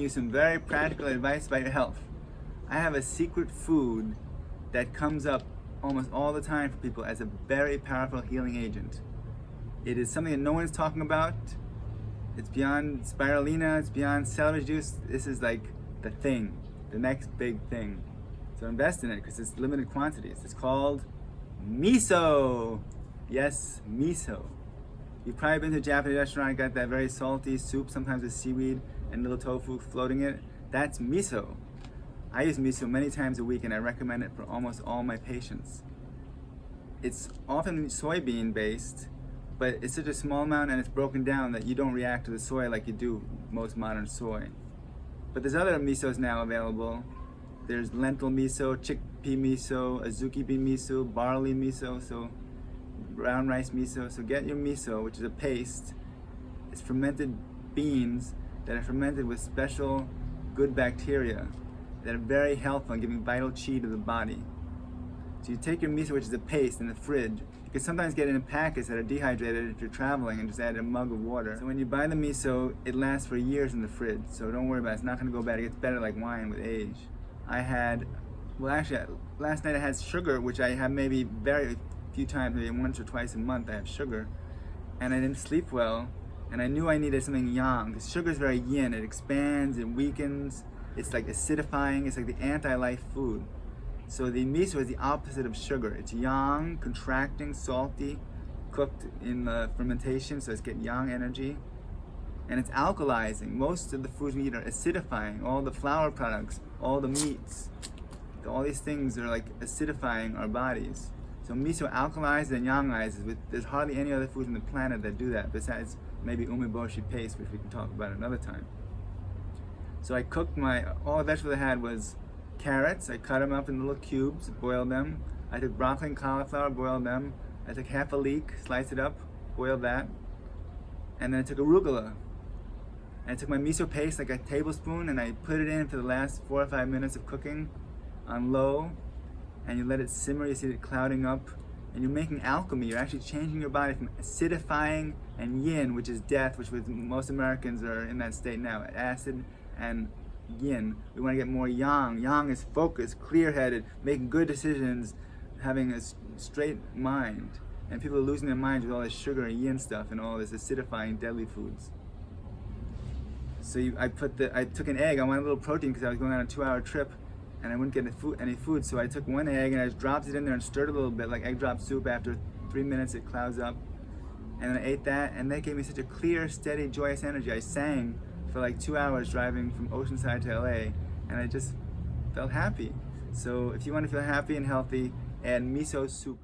you some very practical advice about your health. I have a secret food that comes up almost all the time for people as a very powerful healing agent. It is something that no one's talking about. It's beyond spirulina, it's beyond celery juice. This is like the thing, the next big thing. So invest in it because it's limited quantities. It's called miso. Yes, miso. You've probably been to a Japanese restaurant and got that very salty soup, sometimes with seaweed and little tofu floating in it. That's miso. I use miso many times a week and I recommend it for almost all my patients. It's often soybean based, but it's such a small amount and it's broken down that you don't react to the soy like you do most modern soy. But there's other misos now available. There's lentil miso, chickpea miso, azuki bean miso, barley miso, so brown rice miso. So get your miso, which is a paste. It's fermented beans that are fermented with special good bacteria that are very helpful in giving vital chi to the body. So you take your miso, which is a paste, in the fridge. You can sometimes get it in packets that are dehydrated if you're traveling and just add a mug of water. So when you buy the miso, it lasts for years in the fridge. So don't worry about it, it's not gonna go bad. It gets better like wine with age. Last night I had sugar, which I have maybe very few times, maybe once or twice a month I have sugar. And I didn't sleep well. And I knew I needed something yang, because sugar is very yin. It expands, it weakens. It's like acidifying, it's like the anti-life food. So the miso is the opposite of sugar. It's yang, contracting, salty, cooked in the fermentation, so it's getting yang energy. And it's alkalizing. Most of the foods we eat are acidifying. All the flour products, all the meats, all these things are like acidifying our bodies. So miso alkalizes and yangizes. There's hardly any other foods on the planet that do that, besides maybe umeboshi paste, which we can talk about another time. So I cooked all the vegetables I had was carrots. I cut them up in little cubes, boiled them. I took broccoli and cauliflower, boiled them. I took half a leek, sliced it up, boiled that. And then I took arugula. And I took my miso paste, like a tablespoon, and I put it in for the last 4 or 5 minutes of cooking on low. And you let it simmer, you see it clouding up. And you're making alchemy. You're actually changing your body from acidifying and yin, which is death, which with most Americans are in that state now, acid and yin. We want to get more yang. Yang is focused, clear-headed, making good decisions, having a straight mind. And people are losing their minds with all this sugar and yin stuff and all this acidifying deadly foods. So I took an egg. I wanted a little protein because I was going on a 2-hour trip and I wouldn't get any food. So I took one egg and I just dropped it in there and stirred it a little bit, like egg drop soup. After 3 minutes it clouds up. And then I ate that, and that gave me such a clear, steady, joyous energy. I sang for like 2 hours driving from Oceanside to LA, and I just felt happy. So if you want to feel happy and healthy, add miso soup.